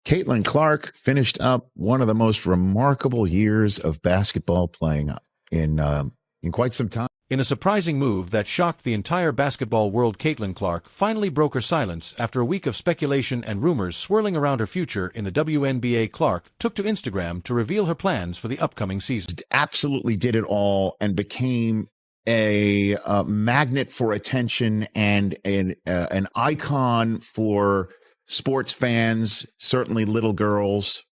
Caitlin Clark finished up one of the most remarkable years of basketball playing in quite some time. In a surprising move that shocked the entire basketball world, Caitlin Clark finally broke her silence after a week of speculation and rumors swirling around her future in the WNBA. Clark took to Instagram to reveal her plans for the upcoming season. Absolutely did it all and became a magnet for attention and an icon for sports fans, certainly little girls,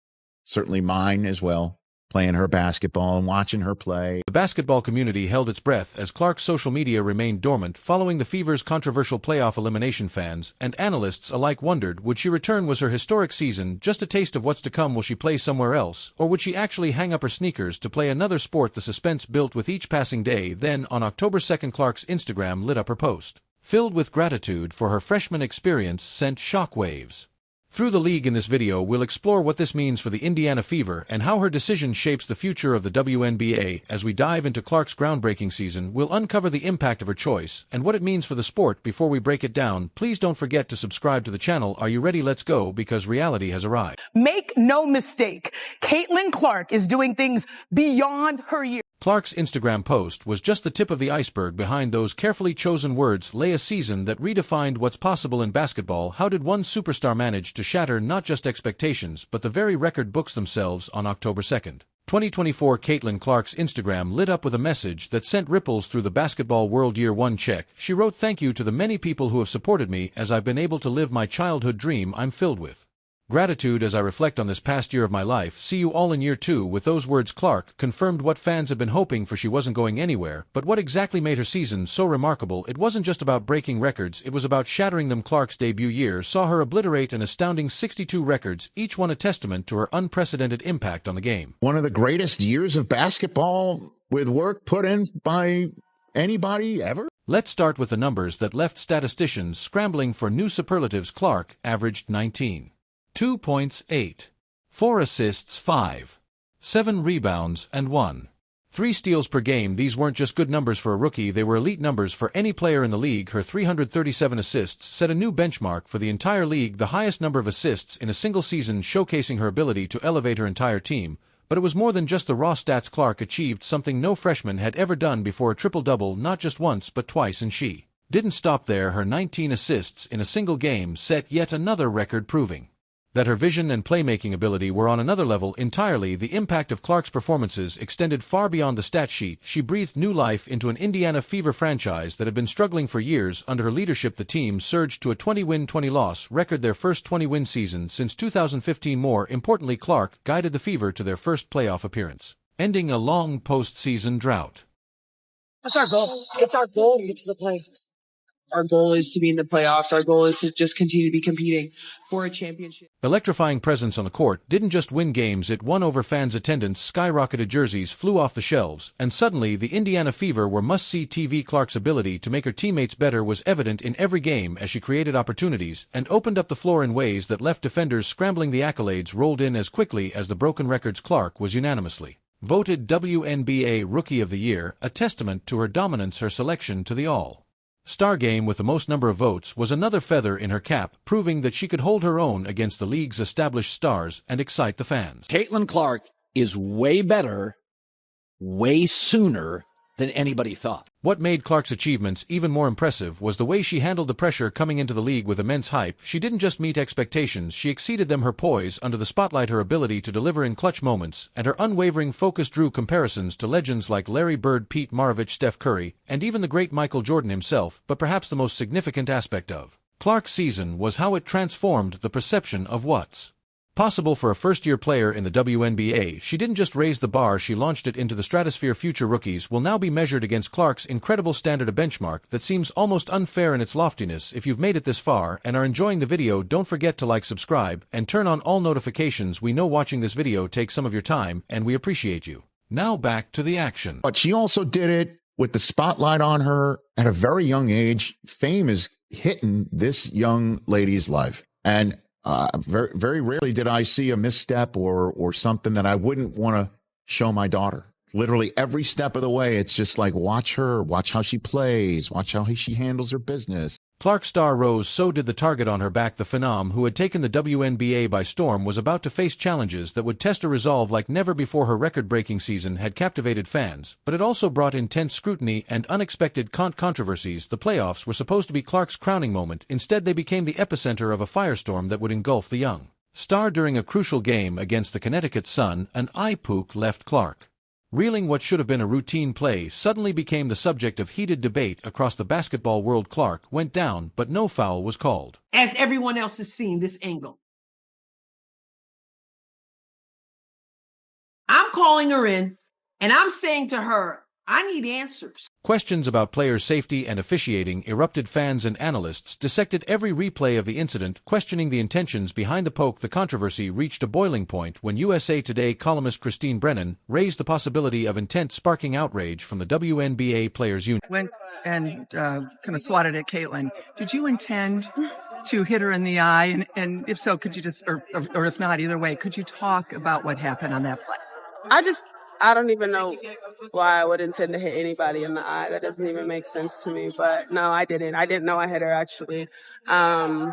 certainly mine as well, playing her basketball and watching her play. The basketball community held its breath as Clark's social media remained dormant following the Fever's controversial playoff elimination. Fans and analysts alike wondered, would she return? Was her historic season just a taste of what's to come? Will she play somewhere else, or would she actually hang up her sneakers to play another sport? The suspense built with each passing day. Then, on October 2nd, Clark's Instagram lit up. Her post, filled with gratitude for her freshman experience, sent shockwaves through the league. In this video, we'll explore what this means for the Indiana Fever and how her decision shapes the future of the WNBA. As we dive into Clark's groundbreaking season, we'll uncover the impact of her choice and what it means for the sport. Before we break it down, please don't forget to subscribe to the channel. Are you ready? Let's go, because reality has arrived. Make no mistake, Caitlin Clark is doing things beyond her years. Clark's Instagram post was just the tip of the iceberg. Behind those carefully chosen words lay a season that redefined what's possible in basketball. How did one superstar manage to shatter not just expectations but the very record books themselves? On October 2nd, 2024, Caitlin Clark's Instagram lit up with a message that sent ripples through the basketball world. Year 1 check. She wrote, "Thank you to the many people who have supported me as I've been able to live my childhood dream. I'm filled with gratitude as I reflect on this past year of my life. See you all in year 2." With those words, Clark confirmed what fans had been hoping for. She wasn't going anywhere. But what exactly made her season so remarkable? It wasn't just about breaking records, it was about shattering them. Clark's debut year saw her obliterate an astounding 62 records, each one a testament to her unprecedented impact on the game. One of the greatest years of basketball with work put in by anybody ever. Let's start with the numbers that left statisticians scrambling for new superlatives. Clark averaged 19.2 points, 8.4 assists, 5.7 rebounds, and 1.3 steals per game. These weren't just good numbers for a rookie, they were elite numbers for any player in the league. Her 337 assists set a new benchmark for the entire league, the highest number of assists in a single season, showcasing her ability to elevate her entire team. But it was more than just the raw stats. Clark achieved something no freshman had ever done before, a triple-double, not just once but twice, and she didn't stop there. Her 19 assists in a single game set yet another record, proving that her vision and playmaking ability were on another level entirely. The impact of Clark's performances extended far beyond the stat sheet. She breathed new life into an Indiana Fever franchise that had been struggling for years. Under her leadership, the team surged to a 20-win, 20-loss record, their first 20-win season since 2015. More importantly, Clark guided the Fever to their first playoff appearance, ending a long postseason drought. That's our goal. It's our goal to get to the playoffs. Our goal is to be in the playoffs. Our goal is to just continue to be competing for a championship. Electrifying presence on the court didn't just win games, it won over fans. Attendance skyrocketed, jerseys flew off the shelves, and suddenly the Indiana Fever were must-see TV. Clark's ability to make her teammates better was evident in every game as she created opportunities and opened up the floor in ways that left defenders scrambling. The accolades rolled in as quickly as the broken records. Clark was unanimously voted WNBA Rookie of the Year, a testament to her dominance. Her selection to the All-Star game with the most number of votes was another feather in her cap, proving that she could hold her own against the league's established stars and excite the fans. Caitlin Clark is way better, way sooner than anybody thought. What made Clark's achievements even more impressive was the way she handled the pressure coming into the league with immense hype. She didn't just meet expectations, she exceeded them. Her poise under the spotlight, her ability to deliver in clutch moments, and her unwavering focus drew comparisons to legends like Larry Bird, Pete Maravich, Steph Curry, and even the great Michael Jordan himself. But perhaps the most significant aspect of Clark's season was how it transformed the perception of what's possible for a first-year player in the WNBA. She didn't just raise the bar, she launched it into the stratosphere. Future rookies will now be measured against Clark's incredible standard, a benchmark that seems almost unfair in its loftiness. If you've made it this far and are enjoying the video, don't forget to like, subscribe, and turn on all notifications. We know watching this video takes some of your time, and we appreciate you. Now back to the action. But she also did it with the spotlight on her at a very young age. Fame is hitting this young lady's life. And very, very rarely did I see a misstep or something that I wouldn't want to show my daughter. Literally every step of the way, it's just like, watch her, watch how she plays, watch how she handles her business. Clark's star rose, so did the target on her back. The phenom who had taken the WNBA by storm was about to face challenges that would test her resolve like never before. Her record-breaking season had captivated fans, but it also brought intense scrutiny and unexpected controversies. The playoffs were supposed to be Clark's crowning moment. Instead, they became the epicenter of a firestorm that would engulf the young star. During a crucial game against the Connecticut Sun, an eye poke left Clark reeling. What should have been a routine play suddenly became the subject of heated debate across the basketball world. Clark went down, but no foul was called. As everyone else has seen this angle, I'm calling her in, and I'm saying to her, I need answers. Questions about player safety and officiating erupted. Fans and analysts dissected every replay of the incident, questioning the intentions behind the poke. The controversy reached a boiling point when USA Today columnist Christine Brennan raised the possibility of intent, sparking outrage from the WNBA Players Union. Went and kind of swatted at Caitlin. Did you intend to hit her in the eye? And if so, could you just, or if not, either way, could you talk about what happened on that play? I don't even know why I would intend to hit anybody in the eye. That doesn't even make sense to me. But no, I didn't. I didn't know I hit her, actually. I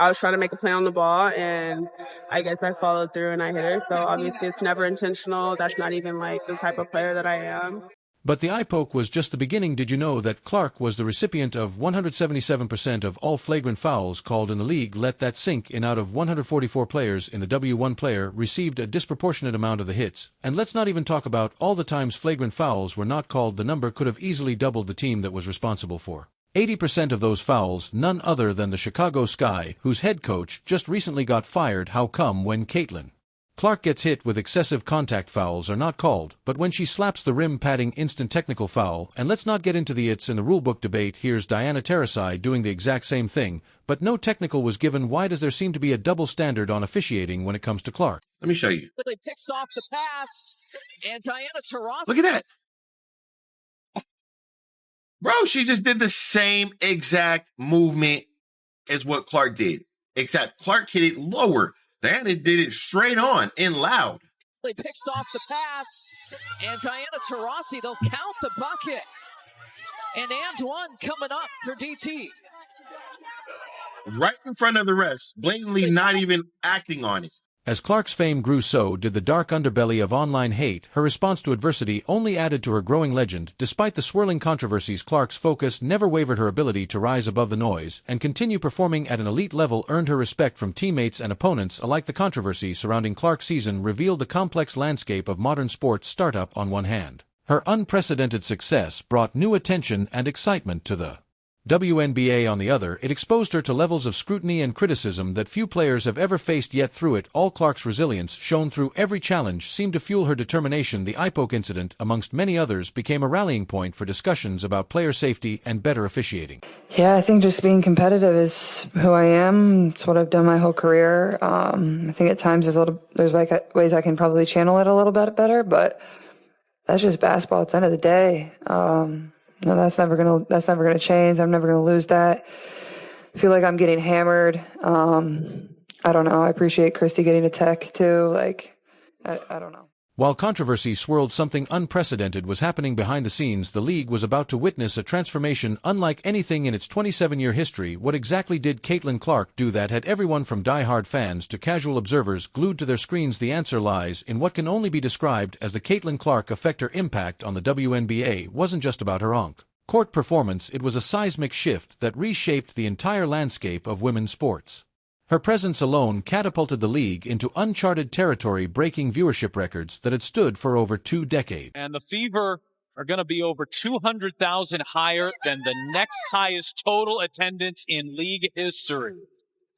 was trying to make a play on the ball, and I guess I followed through and I hit her. So obviously it's never intentional. That's not even like the type of player that I am. But the eye poke was just the beginning. Did you know that Clark was the recipient of 177% of all flagrant fouls called in the league? Let that sink in. Out of 144 players in the W1, player received a disproportionate amount of the hits. And let's not even talk about all the times flagrant fouls were not called. The number could have easily doubled. The team that was responsible for 80% of those fouls, none other than the Chicago Sky, whose head coach just recently got fired. How come when Caitlin Clark gets hit with excessive contact, fouls are not called, but when she slaps the rim padding, instant technical foul? And let's not get into the it's in the rulebook debate. Here's Diana Taurasi doing the exact same thing, but no technical was given. Why does there seem to be a double standard on officiating when it comes to Clark? Let me show you. Quickly picks off the pass, and Diana Taurasi. Look at that. Bro, she just did the same exact movement as what Clark did, except Clark hit it lower. Diana did it straight on and loud. Picks off the pass, and Diana Taurasi, they'll count the bucket. And one coming up for DT. Right in front of the rest, blatantly not even acting on it. As Clark's fame grew, so did the dark underbelly of online hate. Her response to adversity only added to her growing legend. Despite the swirling controversies, Clark's focus never wavered. Her ability to rise above the noise and continue performing at an elite level earned her respect from teammates and opponents alike. The controversy surrounding Clark's season revealed the complex landscape of modern sports. Startup on one hand, her unprecedented success brought new attention and excitement to the WNBA. On the other, it exposed her to levels of scrutiny and criticism that few players have ever faced. Yet through it all, Clark's resilience, shown through every challenge, seemed to fuel her determination. The eye poke incident, amongst many others, became a rallying point for discussions about player safety and better officiating. Yeah, I think just being competitive is who I am. It's what I've done my whole career. I think at times there's ways I can probably channel it a little bit better, but that's just basketball at the end of the day. No, that's never gonna change. I'm never gonna lose that. I feel like I'm getting hammered. I don't know. I appreciate Christy getting a tech too. I don't know. While controversy swirled, something unprecedented was happening behind the scenes. The league was about to witness a transformation unlike anything in its 27-year history. What exactly did Caitlin Clark do that had everyone from die-hard fans to casual observers glued to their screens? The answer lies in what can only be described as the Caitlin Clark effect. Her impact on the WNBA wasn't just about her on-court performance. It was a seismic shift that reshaped the entire landscape of women's sports. Her presence alone catapulted the league into uncharted territory, breaking viewership records that had stood for over 2 decades. And the Fever are going to be over 200,000 higher than the next highest total attendance in league history.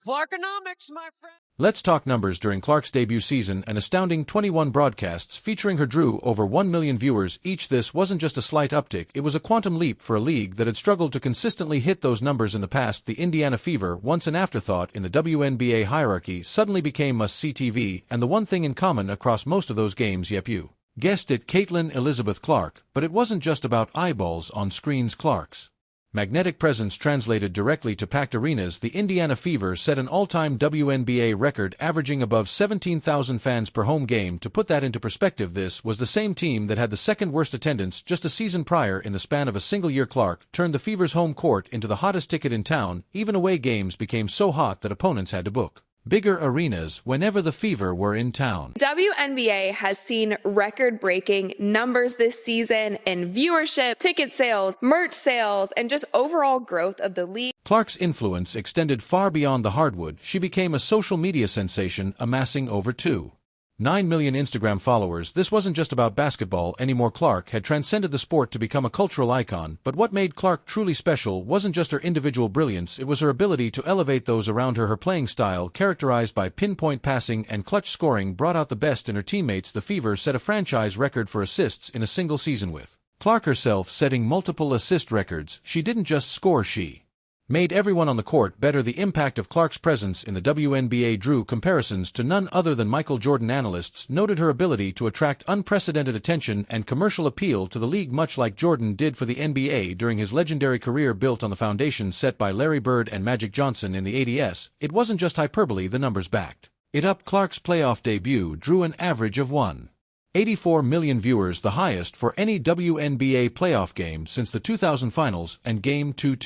Clarkonomics, my friend. Let's talk numbers. During Clark's debut season, an astounding 21 broadcasts featuring her drew over 1 million viewers each. This wasn't just a slight uptick, it was a quantum leap for a league that had struggled to consistently hit those numbers in the past. The Indiana Fever, once an afterthought in the WNBA hierarchy, suddenly became must-see TV, and the one thing in common across most of those games, yep, you guessed it, Caitlin Elizabeth Clark. But it wasn't just about eyeballs on screens. Clark's Magnetic presence translated directly to packed arenas. The Indiana Fever set an all-time WNBA record, averaging above 17,000 fans per home game. To put that into perspective, this was the same team that had the second worst attendance just a season prior. In the span of a single year, Clark turned the Fever's home court into the hottest ticket in town. Even away games became so hot that opponents had to book bigger arenas whenever the Fever were in town. WNBA has seen record-breaking numbers this season in viewership, ticket sales, merch sales, and just overall growth of the league. Clark's influence extended far beyond the hardwood. She became a social media sensation, amassing over 2.9 million Instagram followers. This wasn't just about basketball anymore. Clark had transcended the sport to become a cultural icon, but what made Clark truly special wasn't just her individual brilliance, it was her ability to elevate those around her. Her playing style, characterized by pinpoint passing and clutch scoring, brought out the best in her teammates. The Fever set a franchise record for assists in a single season, with Clark herself setting multiple assist records. She didn't just score, she made everyone on the court better. The impact of Clark's presence in the WNBA drew comparisons to none other than Michael Jordan. Analysts noted her ability to attract unprecedented attention and commercial appeal to the league, much like Jordan did for the NBA during his legendary career built on the foundation set by Larry Bird and Magic Johnson in the 80s. It wasn't just hyperbole, the numbers backed it up. Clark's playoff debut drew an average of 1.84 million viewers, the highest for any WNBA playoff game since the 2000 finals, and Game 2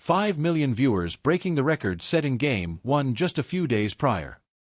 5 million viewers, breaking the record set in Game 1 just a few days prior.